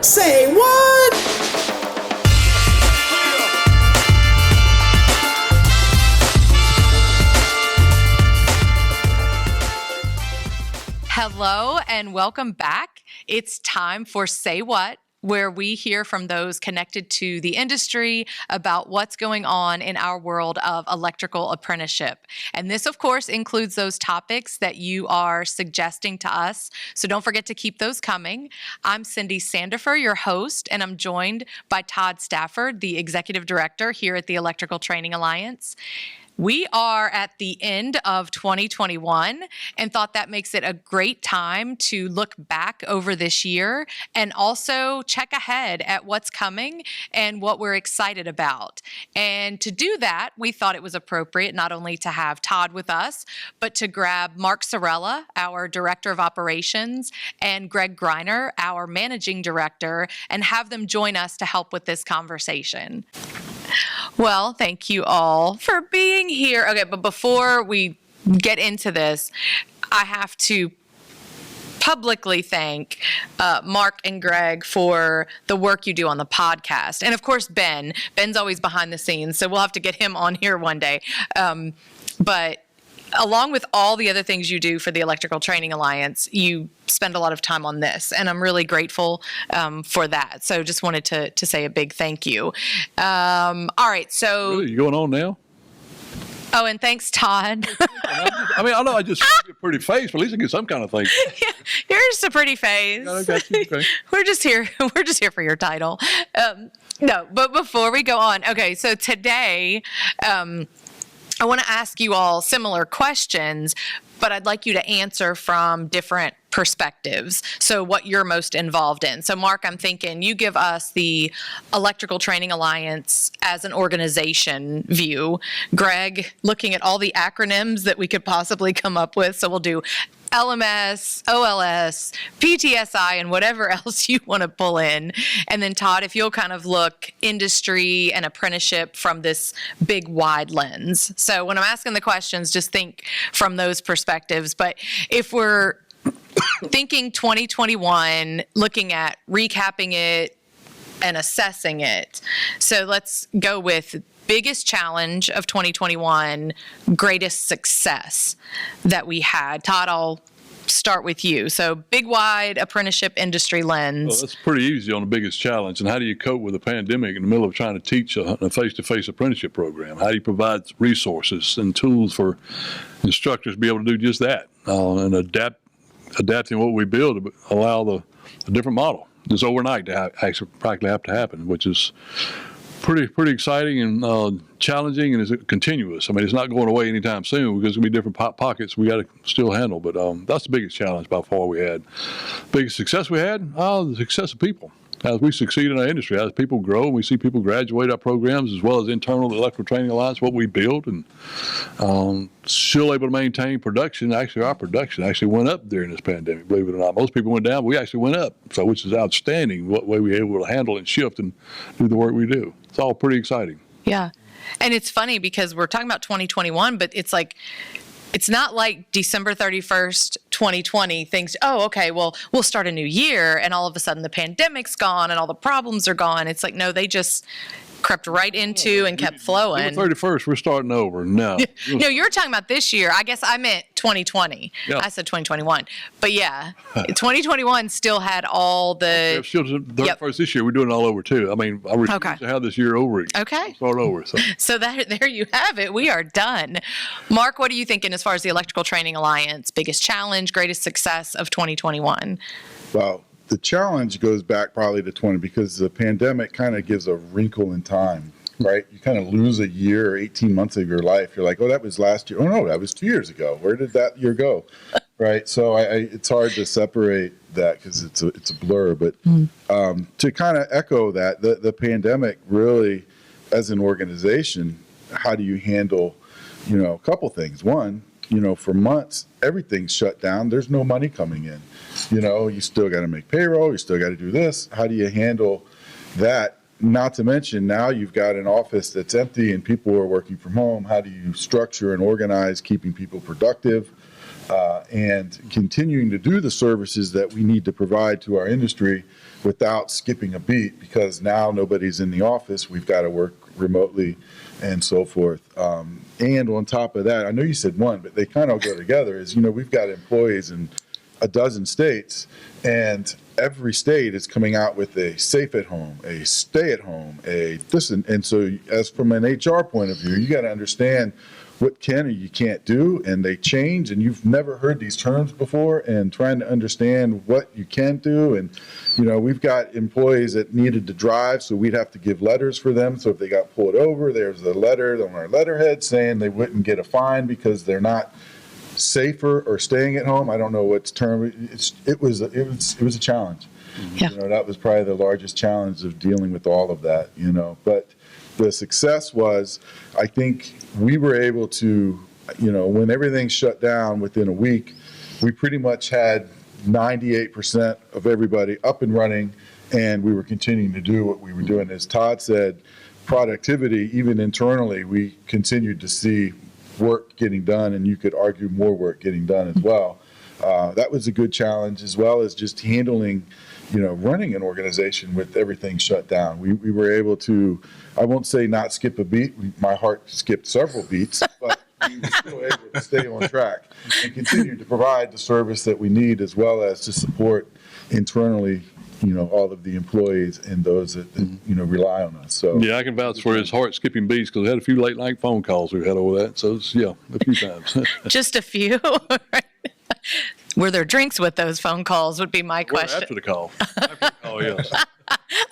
Say what? Hello and welcome back. It's time for Say What, where we hear from those connected to the industry about what's going on in our world of electrical apprenticeship. And this, of course, includes those topics that you are suggesting to us. So don't forget to keep those coming. I'm Cindy Sandifer, your host, and I'm joined by Todd Stafford, the Executive Director here at the Electrical Training Alliance. We are at the end of 2021 and thought that makes it a great time to look back over this year and also check ahead at what's coming and what we're excited about. And to do that, we thought it was appropriate not only to have Todd with us, but to grab Mark Sorella, our Director of Operations, and Greg Greiner, our Managing Director, and have them join us to help with this conversation. Well, thank you all for being here. Okay, but before we get into this, I have to publicly thank Mark and Greg for the work you do on the podcast. And of course, Ben's always behind the scenes, so we'll have to get him on here one day. But along with all the other things you do for the Electrical Training Alliance, you spend a lot of time on this, and I'm really grateful for that. So just wanted to say a big thank you. All right, so... Really? You going on now? Oh, and thanks, Todd. I know I just see a pretty face, but at least I get some kind of thing. Yeah, you're just a pretty face. I got you. Okay. We're just here for your title. No, but before we go on, okay, so today... I want to ask you all similar questions, but I'd like you to answer from different perspectives. So what you're most involved in. So Mark, I'm thinking you give us the Electrical Training Alliance as an organization view. Greg, looking at all the acronyms that we could possibly come up with. So we'll do LMS, OLS, PTSI, and whatever else you want to pull in. And then Todd, if you'll kind of look industry and apprenticeship from this big wide lens. So when I'm asking the questions, just think from those perspectives. But if we're thinking 2021, looking at recapping it and assessing it. So let's go with biggest challenge of 2021, greatest success that we had. Todd, I'll start with you. So big, wide apprenticeship industry lens. Well, that's pretty easy on the biggest challenge. And how do you cope with a pandemic in the middle of trying to teach a face-to-face apprenticeship program? How do you provide resources and tools for instructors to be able to do just that and adapting what we build to allow a different model just overnight to actually practically have to happen, which is pretty exciting and challenging, and is continuous. I mean, it's not going away anytime soon because there's going to be different pockets we got to still handle. But that's the biggest challenge by far we had. Biggest success we had, the success of people. As we succeed in our industry, as people grow, and we see people graduate our programs, as well as internal Electrical Training Alliance, what we build, and still able to maintain production. Actually, our production actually went up during this pandemic, believe it or not. Most people went down, but we actually went up, so which is outstanding, what way we were able to handle and shift and do the work we do. It's all pretty exciting. Yeah. And it's funny because we're talking about 2021, but it's like, it's not like December 31st, 2020, things, oh, okay, well, we'll start a new year, and all of a sudden the pandemic's gone and all the problems are gone. It's like, no, they just crept right into and kept flowing. 31st, we're starting over. No. No, you're talking about this year. I guess I meant 2020. Yeah. I said 2021. But yeah, 2021 still had all the... Still 31st this year, we're doing it all over too. I mean, I refuse to have this year over again. Okay. Start over. So there you have it. We are done. Mark, what are you thinking as far as the Electrical Training Alliance? Biggest challenge, greatest success of 2021? Well, the challenge goes back probably to 20 because the pandemic kind of gives a wrinkle in time, right? You kind of lose a year or 18 months of your life. You're like, oh, that was last year. Oh, no, that was 2 years ago. Where did that year go? Right? So it's hard to separate that because it's a blur. But to kind of echo that, the pandemic really, as an organization, how do you handle, a couple things? One, for months, everything's shut down. There's no money coming in. You still got to make payroll. You still got to do this. How do you handle that? Not to mention now you've got an office that's empty and people are working from home. How do you structure and organize keeping people productive? and continuing to do the services that we need to provide to our industry without skipping a beat, because now nobody's in the office. We've got to work remotely and so forth. And on top of that, I know you said one, but they kind of go together, is, we've got employees in a dozen states, and every state is coming out with a safe at home, a stay at home, and so as from an HR point of view, you got to understand what can or you can't do, and they change, and you've never heard these terms before, and trying to understand what you can do. And we've got employees that needed to drive, so we'd have to give letters for them. So if they got pulled over, there's a letter on our letterhead saying they wouldn't get a fine because they're not safer or staying at home. I don't know what's term. It was a challenge. Yeah. That was probably the largest challenge of dealing with all of that. But the success was, I think we were able to, when everything shut down within a week, we pretty much had 98% of everybody up and running, and we were continuing to do what we were doing. As Todd said, productivity, even internally, we continued to see work getting done, and you could argue more work getting done as well. That was a good challenge, as well as just handling, running an organization with everything shut down. We were able to, I won't say not skip a beat. My heart skipped several beats, but we were still able to stay on track and continue to provide the service that we need, as well as to support internally, all of the employees and those that rely on us. So Yeah, I can vouch for his heart skipping beats because we had a few late night phone calls we had over that. So, a few times. Just a few. Were there drinks with those phone calls would be my question. After the call. Oh, yes.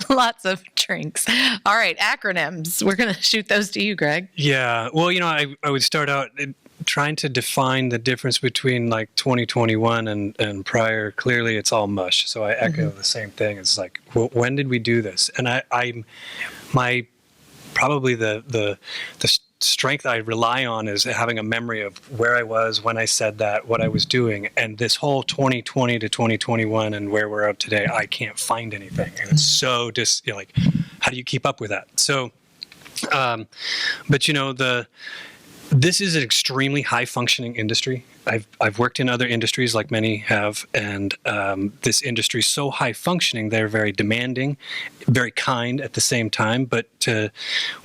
Lots of drinks. All right, acronyms. We're going to shoot those to you, Greg. Yeah. Well, I would start out trying to define the difference between like 2021 and prior. Clearly, it's all mush. So I echo the same thing. It's like, when did we do this? And probably the strength I rely on is having a memory of where I was when I said that, what I was doing, and this whole 2020 to 2021 and where we're at today, I can't find anything, and it's so just like, how do you keep up with that? So, but this is an extremely high functioning industry. I've worked in other industries like many have, and this industry is so high functioning. They're very demanding, very kind at the same time. But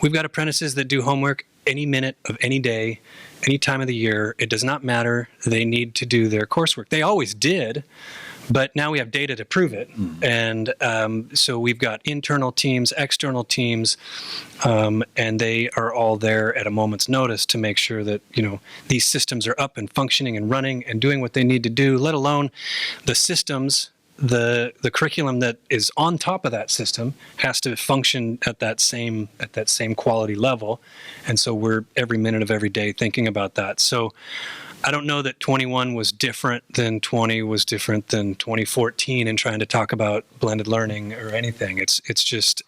we've got apprentices that do homework any minute of any day, any time of the year. It does not matter. They need to do their coursework. They always did, but now we have data to prove it. And so we've got internal teams, external teams, and they are all there at a moment's notice to make sure that, these systems are up and functioning and running and doing what they need to do, let alone the systems. The curriculum that is on top of that system has to function at that same quality level, and so we're every minute of every day thinking about that. So I don't know that 21 was different than 20 was different than 2014 in trying to talk about blended learning or anything. It's just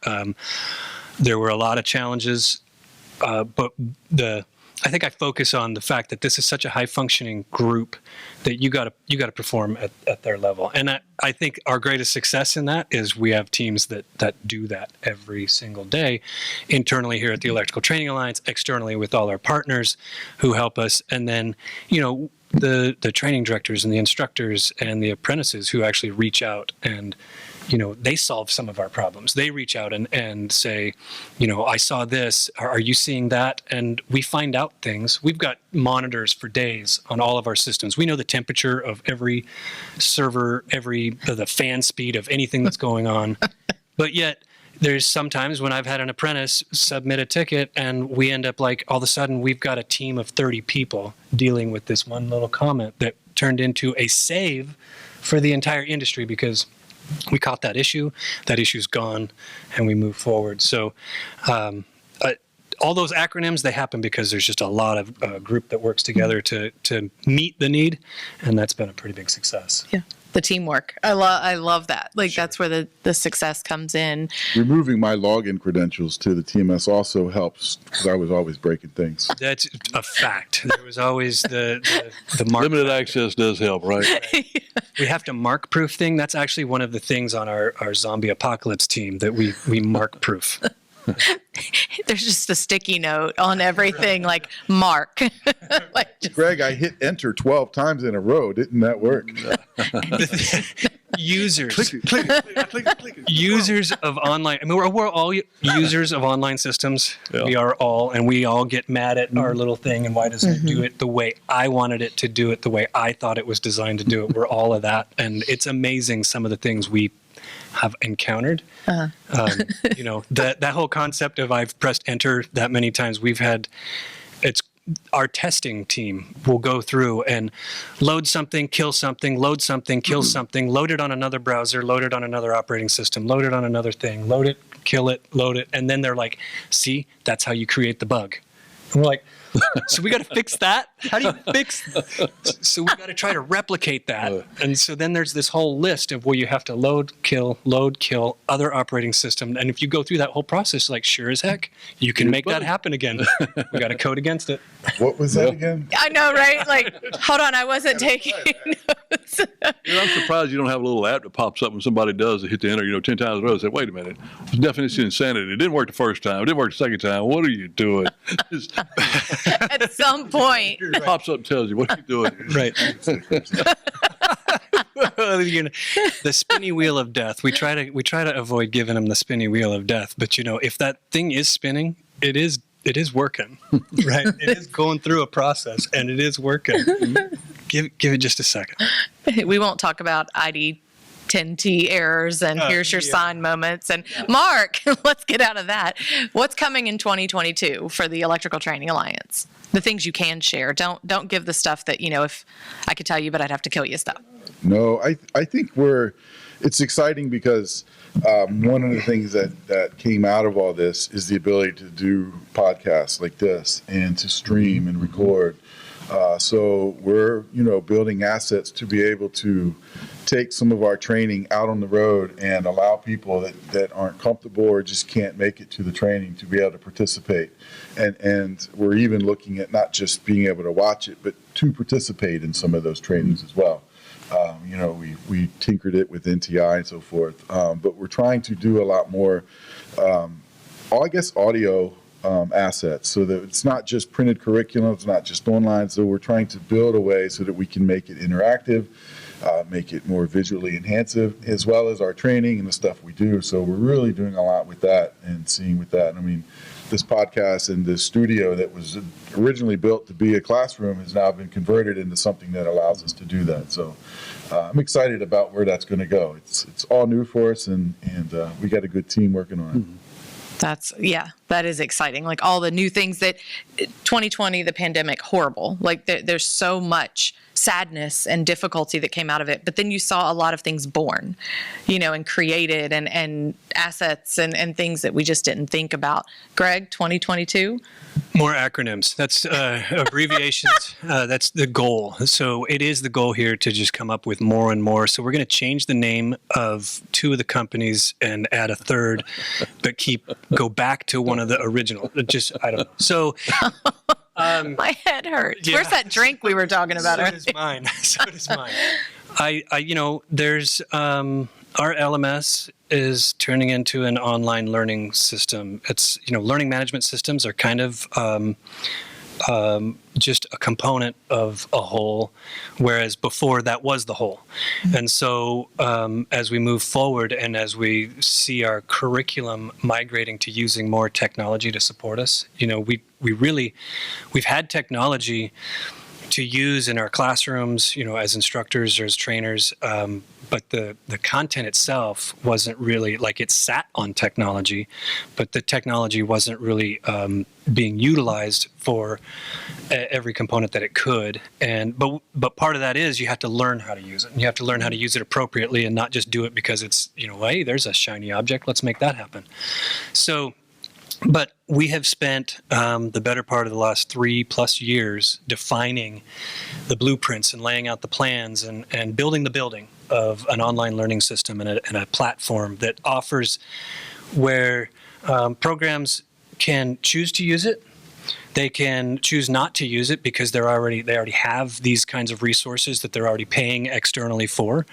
there were a lot of challenges, but I think I focus on the fact that this is such a high functioning group that you got to perform at their level. And I think our greatest success in that is we have teams that do that every single day, internally here at the Electrical Training Alliance, externally with all our partners who help us, and then the training directors and the instructors and the apprentices who actually reach out and they solve some of our problems. They reach out and say, I saw this. Are you seeing that? And we find out things. We've got monitors for days on all of our systems. We know the temperature of every server, the fan speed of anything that's going on. But yet, there's sometimes when I've had an apprentice submit a ticket and we end up like, all of a sudden, we've got a team of 30 people dealing with this one little comment that turned into a save for the entire industry because we caught that issue's gone, and we move forward. So all those acronyms, they happen because there's just a lot of group that works together to meet the need, and that's been a pretty big success. Yeah, the teamwork. I love that. That's where the success comes in. Removing my login credentials to the TMS also helps, because I was always breaking things. That's a fact. There was always the mark. Limited access does help, right? We have to mark proof thing. That's actually one of the things on our zombie apocalypse team that we mark proof. there's just a sticky note on everything, like Mark. Like just, Greg, I hit enter 12 times in a row. Didn't that work? Users. Users of online. I mean, we're all users of online systems. Yeah. We are all, and we all get mad at our little thing. And why doesn't it do it the way I wanted it to do it, the way I thought it was designed to do it? We're all of that, and it's amazing some of the things we have encountered. That whole concept of I've pressed enter that many times. It's our testing team will go through and load something, kill something, load something, kill something, load it on another browser, load it on another operating system, load it on another thing, load it, kill it, load it. And then they're like, see, that's how you create the bug. And we're like, so we got to fix that? How do you fix? So we got to try to replicate that. And so then there's this whole list of where you have to load, kill, other operating system. And if you go through that whole process, like sure as heck, you can make that happen again. We got to code against it. What was that again? I know, right? Like, hold on, I wasn't taking notes. I'm surprised you don't have a little app that pops up when somebody does hit the enter, 10 times in a row. Say, wait a minute, the definition of insanity. It didn't work the first time. It didn't work the second time. What are you doing? At some point. It pops up and tells you, what are you doing? Right. The spinny wheel of death. We try to avoid giving them the spinny wheel of death. But if that thing is spinning, it is working. Right. It is going through a process, and it is working. Give it just a second. We won't talk about ID 10T errors and here's your sign moments. And Mark, let's get out of that. What's coming in 2022 for the Electrical Training Alliance? The things you can share. Don't give the stuff that, if I could tell you, but I'd have to kill you stuff. No, I think it's exciting because one of the things that came out of all this is the ability to do podcasts like this and to stream and record. So we're, building assets to be able to take some of our training out on the road and allow people that aren't comfortable or just can't make it to the training to be able to participate. And we're even looking at not just being able to watch it, but to participate in some of those trainings as well. We tinkered it with NTI and so forth, but we're trying to do a lot more, audio assets, so that it's not just printed curriculum, it's not just online. So we're trying to build a way so that we can make it interactive, make it more visually enhancive, as well as our training and the stuff we do. So we're really doing a lot with that and seeing with that. I mean, this podcast and this studio that was originally built to be a classroom has now been converted into something that allows us to do that. So I'm excited about where that's going to go. It's all new for us, and we got a good team working on it. That is exciting. Like all the new things that 2020, the pandemic, horrible. Like there's so much sadness and difficulty that came out of it. But then you saw a lot of things born, and created and assets and things that we just didn't think about. Greg, 2022? More acronyms. That's abbreviations. That's the goal. So it is the goal here to just come up with more and more. So we're going to change the name of two of the companies and add a third, but go back to one of the original. I don't know. So My head hurts. Yeah. Where's that drink we were talking about? So does mine. So does mine. There's our LMS is turning into an online learning system. It's, learning management systems are kind of just a component of a whole, whereas before that was the whole. And so as we move forward and as we see our curriculum migrating to using more technology to support us, we've had technology to use in our classrooms, as instructors or as trainers, but the content itself wasn't really, like, it sat on technology, but the technology wasn't really being utilized for every component that it could. But part of that is you have to learn how to use it, and you have to learn how to use it appropriately and not just do it because it's, hey, there's a shiny object, let's make that happen. But we have spent the better part of the last 3+ years defining the blueprints and laying out the plans and building the building of an online learning system and a platform that offers where programs can choose to use it They can choose not to use it because they already have these kinds of resources that they're already paying externally for.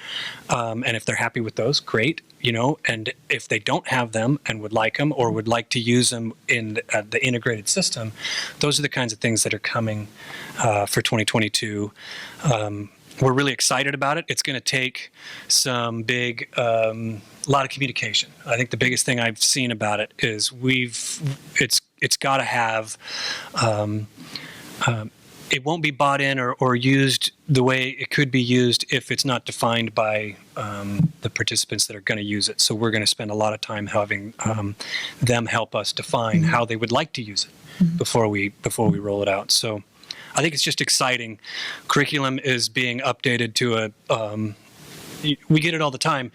And if they're happy with those, great. And if they don't have them and would like them or would like to use them in the integrated system, those are the kinds of things that are coming for 2022. We're really excited about it. It's going to take some lot of communication. I think the biggest thing I've seen about it is it's got to have. It won't be bought in or used the way it could be used if it's not defined by the participants that are going to use it. So we're going to spend a lot of time having them help us define how they would like to use it before we roll it out. So I think it's just exciting. Curriculum is being updated to we get it all the time.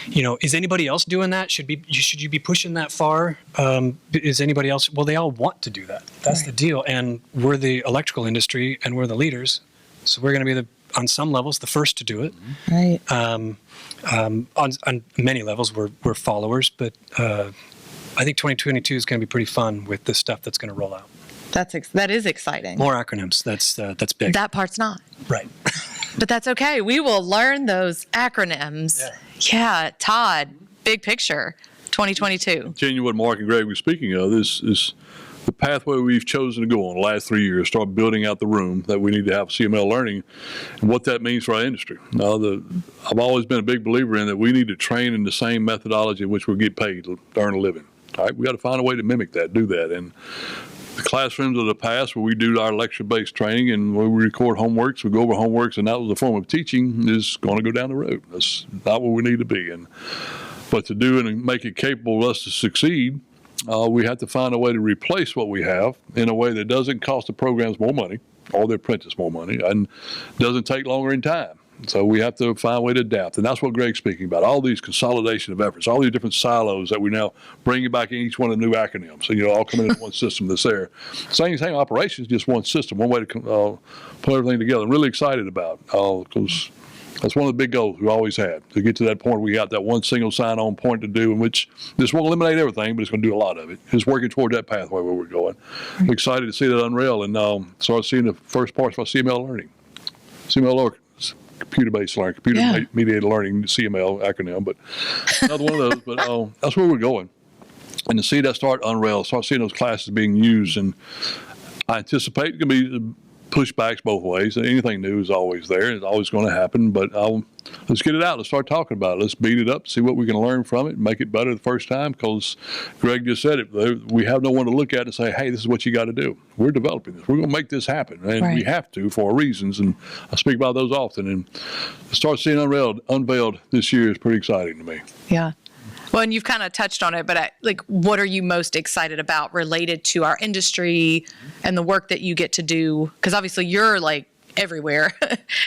Is anybody else doing that? Should you be pushing that far? Is anybody else? Well, they all want to do that. That's the deal. And we're the electrical industry, and we're the leaders, so we're going to be on some levels the first to do it. Right. On many levels, we're followers, but I think 2022 is going to be pretty fun with the stuff that's going to roll out. That is exciting. More acronyms. That's big. That part's not. Right. But that's okay. We will learn those acronyms. Yeah. Todd, big picture, 2022. Continue what Mark and Greg were speaking of. This is the pathway we've chosen to go on the last 3 years, start building out the room that we need to have CML learning and what that means for our industry. Now, I've always been a big believer in that we need to train in the same methodology in which we get paid to earn a living. All right, we got to find a way to mimic that, do that. And the classrooms of the past where we do our lecture-based training and where we record homeworks, we go over homeworks, and that was a form of teaching, is going to go down the road. That's not where we need to be. But to do and make it capable of us to succeed, we have to find a way to replace what we have in a way that doesn't cost the programs more money or the apprentice more money and doesn't take longer in time. So we have to find a way to adapt. And that's what Greg's speaking about, all these consolidation of efforts, all these different silos that we now bring back in each one of the new acronyms. So, all coming into one system that's there. Same operations, just one system, one way to put everything together. I'm really excited about because that's one of the big goals we always had, to get to that point where we got that one single sign-on point to do, in which this won't eliminate everything, but it's going to do a lot of it. It's working toward that pathway where we're going. I'm excited to see that unravel and start seeing the first parts of our CML learning. Computer-based learning, computer-mediated learning, CML acronym, but another one of those. But that's where we're going. And to see that start unravel, start seeing those classes being used, and I anticipate it's going to be pushbacks both ways. Anything new is always there. It's always going to happen. But let's get it out. Let's start talking about it. Let's beat it up, see what we can learn from it, make it better the first time, because Greg just said it. We have no one to look at and say, hey, this is what you got to do. We're developing this. We're going to make this happen. And we have to for reasons. And I speak about those often. And to start seeing unveiled this year is pretty exciting to me. Yeah. Well, and you've kind of touched on it, but what are you most excited about related to our industry and the work that you get to do? Because obviously you're everywhere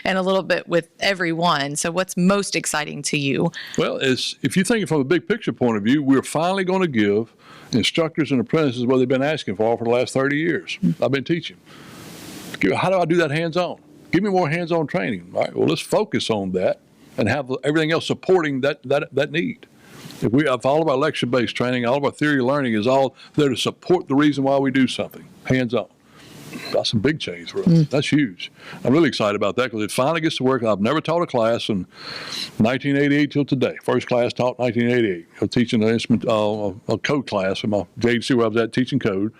and a little bit with everyone. So what's most exciting to you? Well, if you think from a big picture point of view, we're finally going to give instructors and apprentices what they've been asking for the last 30 years. I've been teaching. How do I do that hands-on? Give me more hands-on training. All right, well, let's focus on that and have everything else supporting that need. If all of our lecture-based training, all of our theory learning is all there to support the reason why we do something, hands-on. That's some big change for us. That's huge. I'm really excited about that because it finally gets to work. I've never taught a class from 1988 till today. First class taught 1988. I was teaching an instrument, a code class in my JHC where I was at teaching code.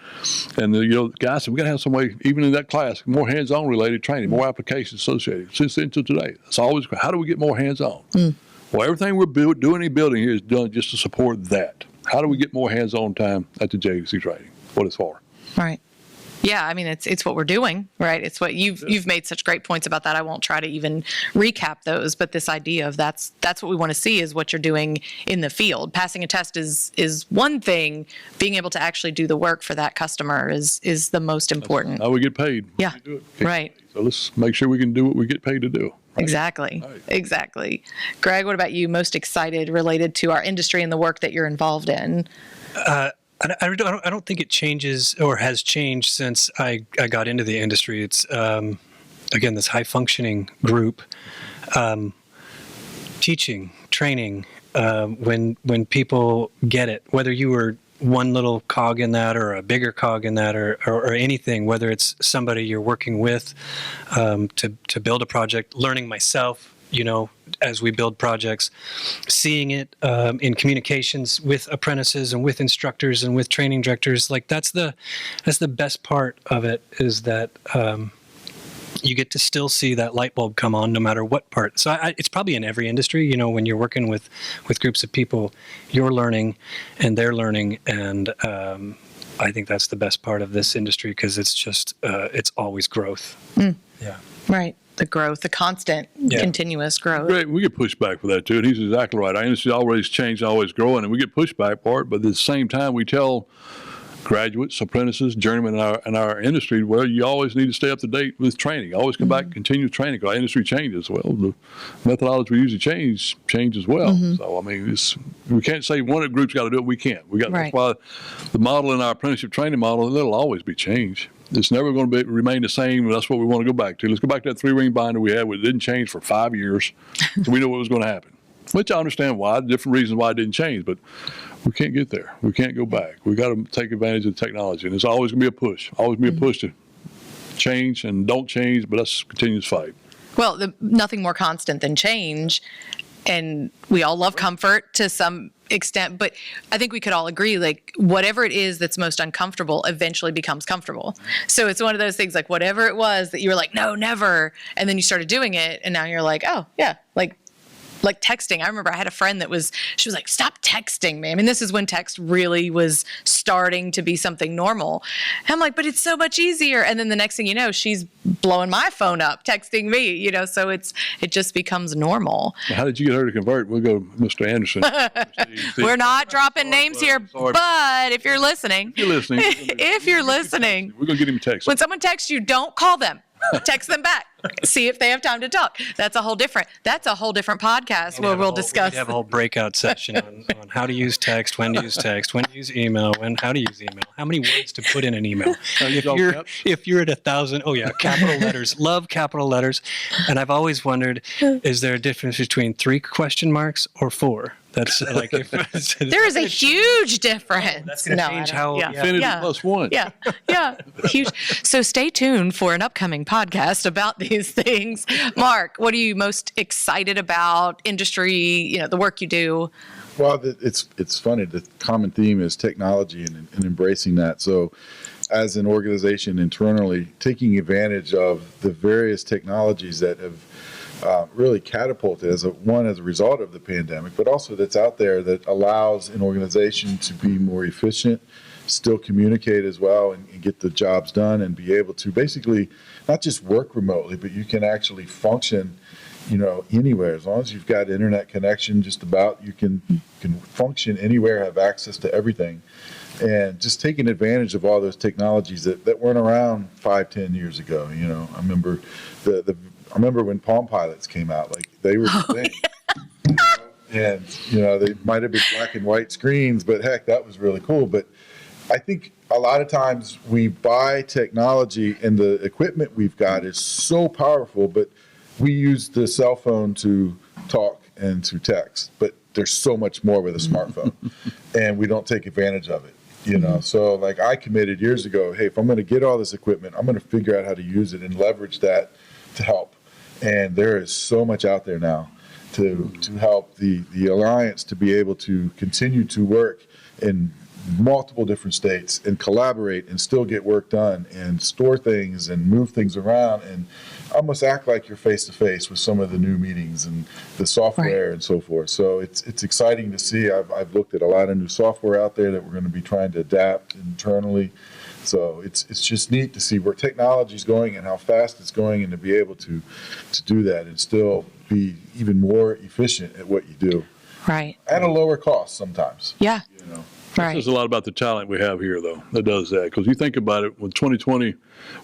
And the guys said, we got to have some way, even in that class, more hands-on related training, more applications associated. Since then till today, it's always, how do we get more hands-on? Well, everything we're doing and building here is done just to support that. How do we get more hands-on time at the JDC training? What it's for. Right. Yeah, I mean, it's what we're doing, right? It's what you've made such great points about that. I won't try to even recap those, but this idea of that's what we want to see is what you're doing in the field. Passing a test is one thing. Being able to actually do the work for that customer is the most important. How we get paid. Yeah, right. So let's make sure we can do what we get paid to do. Right? Exactly. Right. Exactly. Greg, what about you? Most excited related to our industry and the work that you're involved in? I don't think it changes or has changed since I got into the industry. It's, again, this high-functioning group, teaching, training, when people get it, whether you were one little cog in that or a bigger cog in that or anything, whether it's somebody you're working with to build a project, learning myself, as we build projects, seeing it in communications with apprentices and with instructors and with training directors. Like that's the best part of it, is that you get to still see that light bulb come on no matter what part. So it's probably in every industry, when you're working with groups of people, you're learning and they're learning. And I think that's the best part of this industry, because it's just, it's always growth. Yeah. Right. The growth, the constant, continuous growth. Great. We get pushback for that too. And he's exactly right. Our industry always changing, always growing, and we get pushback for it. But at the same time, we tell graduates, apprentices, journeymen in our industry, well, you always need to stay up to date with training. Always come back and continue training, because our industry changes. Well, the methodology we usually change as well. So, I mean, we can't say one group's got to do it. We can't. That's why the model in our apprenticeship training model, it'll always be changed. It's never going to remain the same. That's what we want to go back to. Let's go back to that 3-ring binder we had, where it didn't change for 5 years. So we know what was going to happen. Which I understand why, different reasons why it didn't change, but we can't get there. We can't go back. We got to take advantage of technology, and it's always going to be a push. Always be a push to change and don't change, but that's a continuous fight. Well, nothing more constant than change, and we all love comfort to some extent, but I think we could all agree, like, whatever it is that's most uncomfortable eventually becomes comfortable. So it's one of those things, like, whatever it was that you were like, no, never, and then you started doing it, and now you're like, oh yeah, like texting. I remember I had a friend she was like, stop texting me. I mean, this is when text really was starting to be something normal. And I'm like, but it's so much easier. And then the next thing you know, she's blowing my phone up, texting me, so it just becomes normal. How did you get her to convert? We'll go Mr. Anderson. We're not dropping names here, but if you're listening, if you're listening, we're going to get him a text. When someone texts you, don't call them. Text them back. See if they have time to talk. That's a whole different podcast where we'll discuss. We have a whole breakout session on how to use text, when to use text, when to use email, how to use email, how many words to put in an email. If you're at 1,000, capital letters. Love capital letters. And I've always wondered, is there a difference between 3 question marks or 4? That's like there is a huge difference. That's going to change how infinity plus 1. Yeah, huge. So stay tuned for an upcoming podcast about these things. Mark, what are you most excited about? Industry, the work you do. Well, it's funny. The common theme is technology and embracing that. So, as an organization internally, taking advantage of the various technologies that have really catapulted as a result of the pandemic, but also that's out there that allows an organization to be more efficient, still communicate as well, and get the jobs done, and be able to basically not just work remotely, but you can actually function, anywhere. As long as you've got internet connection, just about, you can function anywhere, have access to everything. And just taking advantage of all those technologies that weren't around 5-10 years ago. I remember when Palm Pilots came out, like they were the thing. And, they might have been black and white screens, but heck, that was really cool. But I think a lot of times we buy technology and the equipment we've got is so powerful, but we use the cell phone to talk and to text. But there's so much more with a smartphone, and we don't take advantage of it. So like I committed years ago, hey, if I'm going to get all this equipment, I'm going to figure out how to use it and leverage that to help. And there is so much out there now to help the Alliance to be able to continue to work in multiple different states and collaborate and still get work done and store things and move things around and almost act like you're face to face with some of the new meetings and the software and so forth. So it's exciting to see. I've looked at a lot of new software out there that we're going to be trying to adapt internally. So it's just neat to see where technology is going and how fast it's going, and to be able to do that and still be even more efficient at what you do. Right. At a lower cost sometimes. Yeah. Right. It says a lot about the talent we have here, though, that does that. Because you think about it, when 2020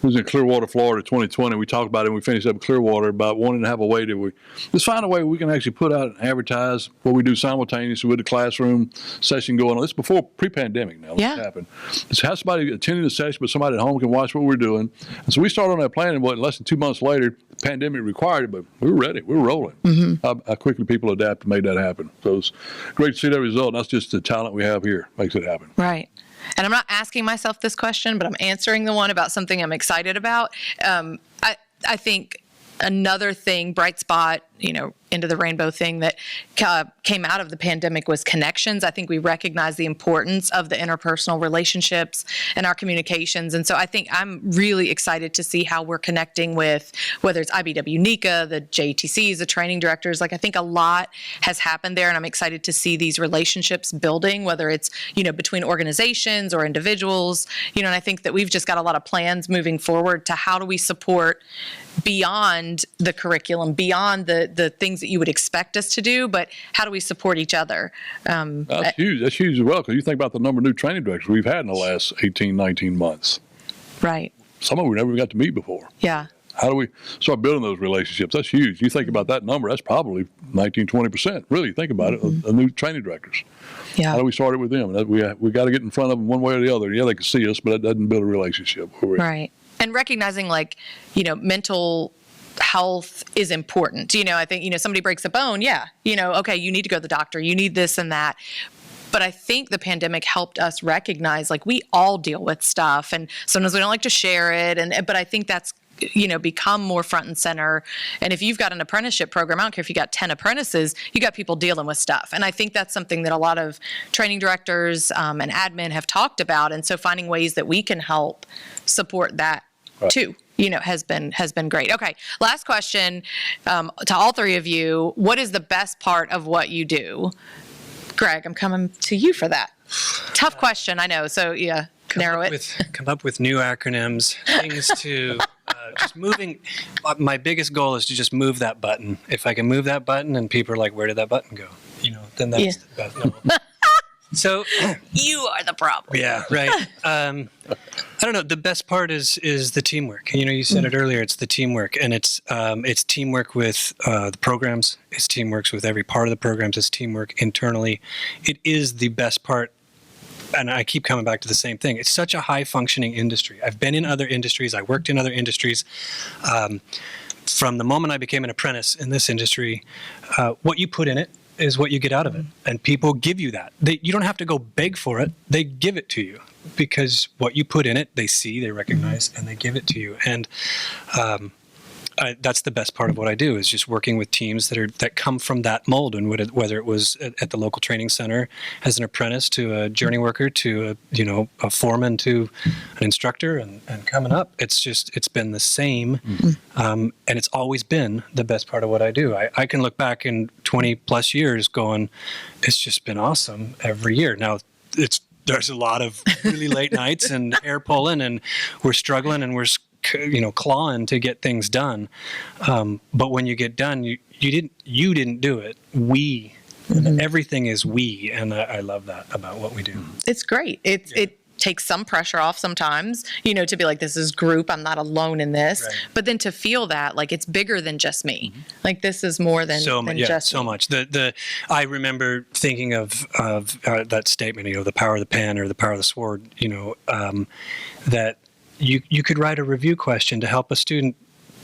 was in Clearwater, Florida, 2020, we talked about it, and we finished up in Clearwater about wanting to have a way to let's find a way we can actually put out and advertise what we do simultaneously with the classroom session going on. This is before pre-pandemic now. Yeah. This happened. Just have somebody attending the session, but somebody at home can watch what we're doing. And so we started on that plan, and less than 2 months later, the pandemic required it, but we were ready. We were rolling. How quickly people adapt and made that happen. So it's great to see that result. And that's just the talent we have here. makes it happen. Right. And I'm not asking myself this question, but I'm answering the one about something I'm excited about. I think another thing, bright spot, into the rainbow thing that came out of the pandemic was connections. I think we recognize the importance of the interpersonal relationships and our communications. And so I think I'm really excited to see how we're connecting with, whether it's IBW NECA, the JTCs, the training directors. I think a lot has happened there, and I'm excited to see these relationships building, whether it's, between organizations or individuals, and I think that we've just got a lot of plans moving forward to how do we support beyond the curriculum, beyond the things that you would expect us to do, but how do we support each other? That's huge. That's huge as well, because you think about the number of new training directors we've had in the last 18, 19 months. Right. Some of them we never got to meet before. Yeah. How do we start building those relationships? That's huge. You think about that number, that's probably 19, 20%. Really, think about it, of new training directors. Yeah. How do we start it with them? We got to get in front of them one way or the other. Yeah, they can see us, but that doesn't build a relationship. Right. And recognizing, mental health is important. I think, somebody breaks a bone. Yeah. Okay, you need to go to the doctor. You need this and that. But I think the pandemic helped us recognize, we all deal with stuff, and sometimes we don't like to share it. But I think that's, become more front and center. And if you've got an apprenticeship program, I don't care if you got 10 apprentices, you got people dealing with stuff. And I think that's something that a lot of training directors and admin have talked about. And so finding ways that we can help support that too, has been great. Okay. Last question to all three of you. What is the best part of what you do? Greg, I'm coming to you for that. Tough question, I know. So yeah, narrow it. Come up with new acronyms, things to just moving. My biggest goal is to just move that button. If I can move that button and people are like, where did that button go? Then that's the best. So you are the problem. Yeah, right. I don't know. The best part is the teamwork. You said it earlier. It's the teamwork, and it's teamwork with the programs. It's teamwork with every part of the programs. It's teamwork internally. It is the best part. And I keep coming back to the same thing. It's such a high-functioning industry. I've been in other industries. I worked in other industries. From the moment I became an apprentice in this industry, what you put in it is what you get out of it. And people give you that. You don't have to go beg for it. They give it to you because what you put in it, they see, they recognize, and they give it to you. And that's the best part of what I do, is just working with teams that come from that mold. And whether it was at the local training center as an apprentice to a journey worker to a foreman to an instructor and coming up, it's been the same. And it's always been the best part of what I do. I can look back in 20 plus years going, it's just been awesome every year. Now there's a lot of really late nights and hair pulling, and we're struggling and we're clawing to get things done. But when you get done, you didn't do it. We, everything is we, and I love that about what we do. It's great. It takes some pressure off sometimes, to be like, this is group, I'm not alone in this. Right. But then to feel that, it's bigger than just me. This is more than just so me. Much. I remember thinking of that statement, the power of the pen or the power of the sword, that you could write a review question to help a student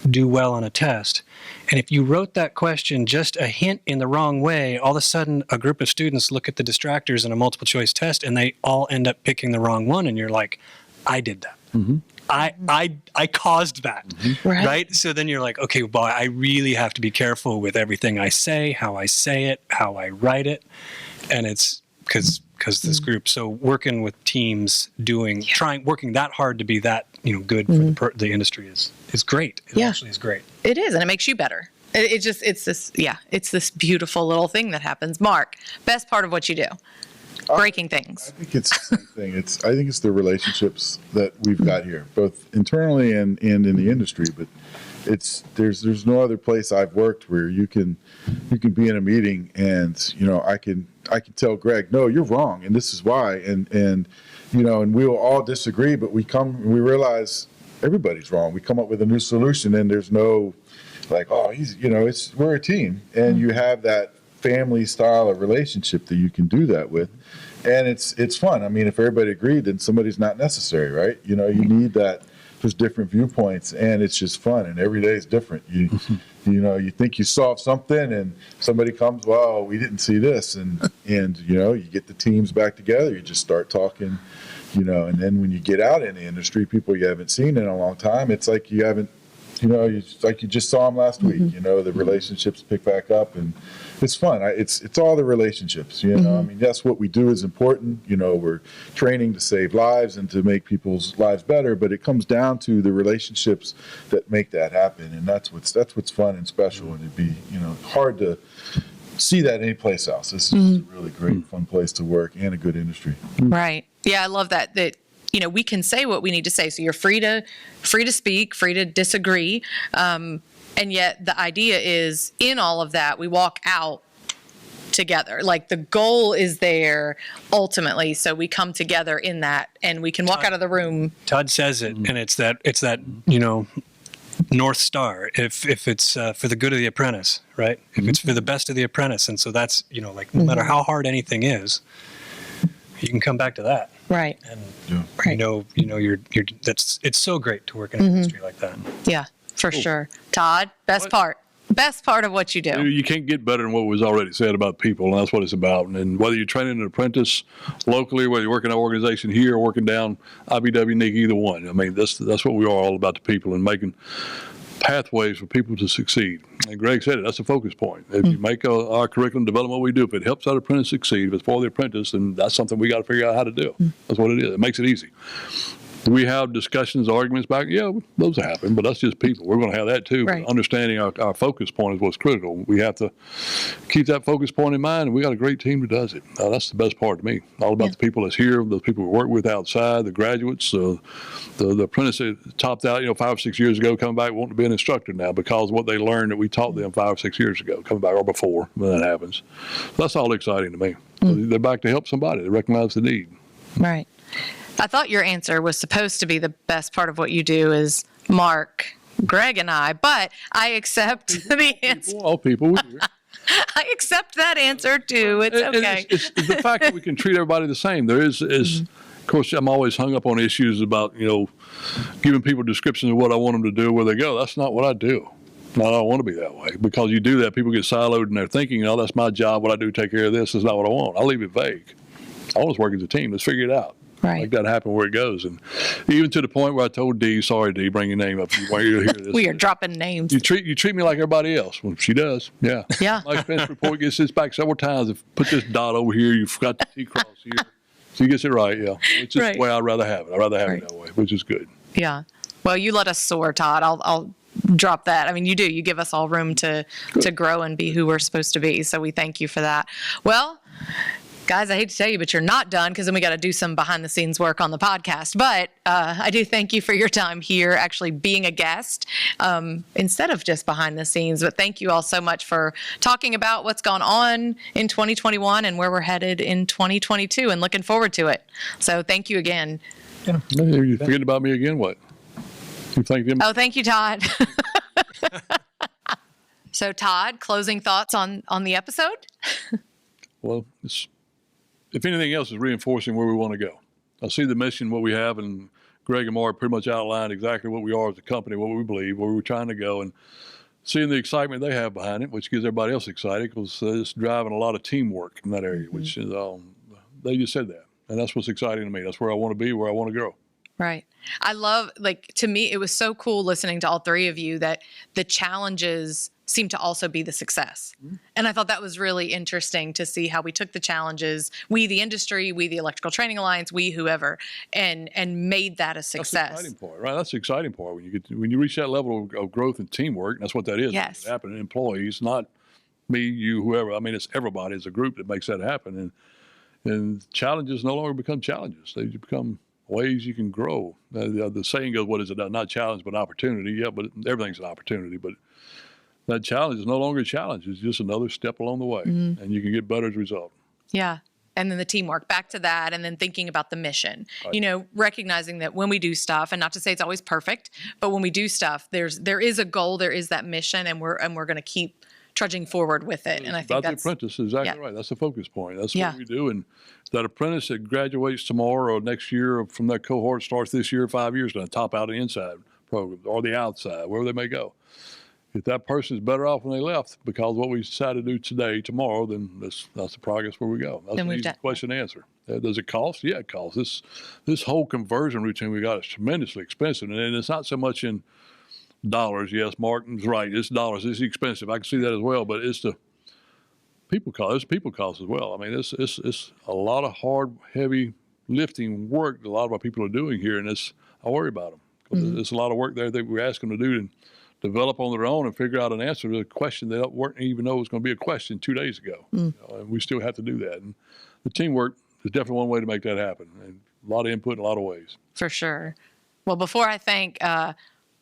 do well on a test. And if you wrote that question just a hint in the wrong way, all of a sudden a group of students look at the distractors in a multiple choice test and they all end up picking the wrong one. And you're like, I did that. I caused that. Right? So then you're like, okay, well, I really have to be careful with everything I say, how I say it, how I write it. And it's because this group, so working with teams, working that hard to be that good for the industry is great. It actually is great. It is, and it makes you better. It's this beautiful little thing that happens. Mark, best part of what you do, breaking things. I think it's the same thing. I think it's the relationships that we've got here, both internally and in the industry. But there's no other place I've worked where you can be in a meeting and I can tell Greg, no, you're wrong, and this is why, and we will all disagree, but we realize everybody's wrong. We come up with a new solution, and there's no we're a team, and you have that family style of relationship that you can do that with, and it's fun. I mean, if everybody agreed, then somebody's not necessary, right? You need that there's different viewpoints, and it's just fun. And every day is different. You think you solved something, and somebody comes, "Wow, we didn't see this," and you get the teams back together. You just start talking, and then when you get out in the industry, people you haven't seen in a long time, it's like you haven't. It's like you just saw them last week. The relationships pick back up, and it's fun. It's all the relationships. I mean, that's what we do is important. We're training to save lives and to make people's lives better, but it comes down to the relationships that make that happen, and that's what's fun and special. And it'd be hard to see that anyplace else. This is a really great, fun place to work and a good industry. Right. Yeah, I love that. We can say what we need to say. So you're free to speak, free to disagree. And yet the idea is in all of that, we walk out together. Like the goal is there ultimately. So we come together in that and we can walk out of the room. Todd says it, and it's that North Star. If it's for the good of the apprentice, right? If it's for the best of the apprentice. And so that's, no matter how hard anything is, you can come back to that. Right. And Right. it's so great to work in an industry like that. Yeah, for sure. Todd, best part of what you do. You can't get better than what was already said about people, and that's what it's about. And whether you're training an apprentice locally, whether you're working in an organization here or working down IBW, NIC, either one. I mean, that's what we are all about, the people, and making pathways for people to succeed. And Greg said it, that's a focus point. If you make our curriculum development what we do, if it helps that apprentice succeed, if it's for the apprentice, then that's something we got to figure out how to do. That's what it is. It makes it easy. Do we have discussions, arguments back? Yeah, those happen, but that's just people. We're going to have that too. Right. But understanding our focus point is what's critical. We have to keep that focus point in mind, and we got a great team that does it. That's the best part to me. All about the people that's here, the people we work with outside, the graduates, the apprentice that topped out, 5 or 6 years ago, coming back wanting to be an instructor now because of what they learned that we taught them 5 or 6 years ago, coming back or before when that happens. So that's all exciting to me. They're back to help somebody. They recognize the need. Right. I thought your answer was supposed to be the best part of what you do is Mark, Greg, and I, but I accept the answer. All people. I accept that answer too. It's okay. It's the fact that we can treat everybody the same. There is of course, I'm always hung up on issues about, giving people descriptions of what I want them to do, where they go. That's not what I do. No, I don't want to be that way, because you do that, people get siloed in their thinking. That's my job. What I do, take care of this, is not what I want. I leave it vague. I always work as a team. Let's figure it out. Right. Make that happen where it goes. And even to the point where I told Dee, sorry, Dee, bring your name up. You want you to hear this. We are dropping names. You treat me like everybody else. Well, she does. Yeah. Yeah. My expense report gets this back several times. If put this dot over here, you forgot the T cross here. She gets it right. Yeah. It's just Right. the way I'd rather have it. I'd rather have it that way, which is good. Yeah. Well, you let us soar, Todd. I'll drop that. I mean, you do. You give us all room to grow and be who we're supposed to be. So we thank you for that. Well, guys, I hate to tell you, but you're not done, because then we got to do some behind the scenes work on the podcast. But I do thank you for your time here, actually being a guest instead of just behind the scenes. But thank you all so much for talking about what's gone on in 2021 and where we're headed in 2022, and looking forward to it. So thank you again. You forgetting about me again? What? You thank them? Oh, thank you, Todd. So, Todd, closing thoughts on the episode? Well, if anything else, is reinforcing where we want to go. I see the mission, what we have, and Greg and Mark pretty much outlined exactly what we are as a company, what we believe, where we're trying to go, and seeing the excitement they have behind it, which gets everybody else excited, because it's driving a lot of teamwork in that area, which is, they just said that. And that's what's exciting to me. That's where I want to be, where I want to grow. Right. I love, to me, it was so cool listening to all three of you that the challenges seem to also be the success. And I thought that was really interesting to see how we took the challenges, we, the industry, we, the Electrical Training Alliance, we, whoever, and made that a success. That's the exciting part, right? That's the exciting part. When you reach that level of growth and teamwork, and that's what that is. Yes. It's happening. Employees, not me, you, whoever. I mean, it's everybody as a group that makes that happen. And challenges no longer become challenges. They become ways you can grow. The saying goes, what is it? Not challenge, but opportunity. Yeah, but everything's an opportunity. But that challenge is no longer a challenge. It's just another step along the way. And you can get better as a result. Yeah. And then the teamwork, back to that, and then thinking about the mission, recognizing that when we do stuff, and not to say it's always perfect, but when we do stuff, there is a goal, there is that mission, and we're going to keep trudging forward with it. And I think About the that's apprentice, exactly yeah. right. That's the focus point. That's Yeah. what we do. And that apprentice that graduates tomorrow or next year or from that cohort starts this year, 5 years, going to top out the inside program or the outside, wherever they may go. If that person is better off when they left because of what we decided to do today, tomorrow, then that's the progress where we go. That's Then an we've easy done- question to answer. Does it cost? Yeah, it costs. This whole conversion routine we got is tremendously expensive, and it's not so much in dollars. Yes, Martin's right. It's dollars. It's expensive. I can see that as well, but it's the people cost. It's people cost as well. I mean, it's a lot of hard, heavy lifting work that a lot of our people are doing here, and I worry about them because it's a lot of work there that we ask them to do and develop on their own and figure out an answer to a question they weren't even know was going to be a question 2 days ago. You know, and we still have to do that. And the teamwork is definitely one way to make that happen. And a lot of input in a lot of ways. For sure. Well, before I thank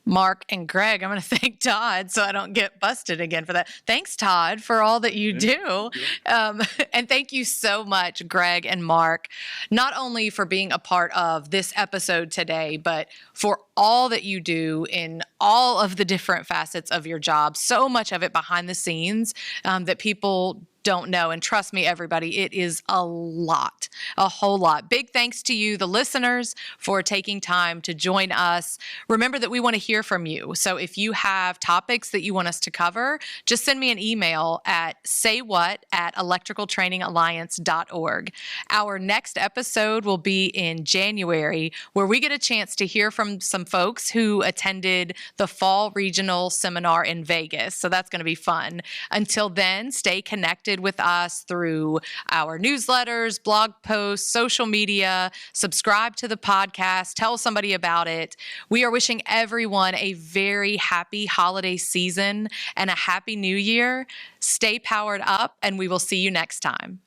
Mark and Greg, I'm going to thank Todd so I don't get busted again for that. Thanks, Todd, for all that you do. And thank you so much, Greg and Mark, not only for being a part of this episode today, but for all that you do in all of the different facets of your job, so much of it behind the scenes that people don't know. And trust me, everybody, it is a lot, a whole lot. Big thanks to you, the listeners, for taking time to join us. Remember that we want to hear from you. So if you have topics that you want us to cover, just send me an email at saywhat@electricaltrainingalliance.org. Our next episode will be in January, where we get a chance to hear from some folks who attended the Fall Regional Seminar in Vegas. So that's going to be fun. Until then, stay connected with us through our newsletters, blog posts, social media. Subscribe to the podcast. Tell somebody about it. We are wishing everyone a very happy holiday season and a happy new year. Stay powered up, and we will see you next time.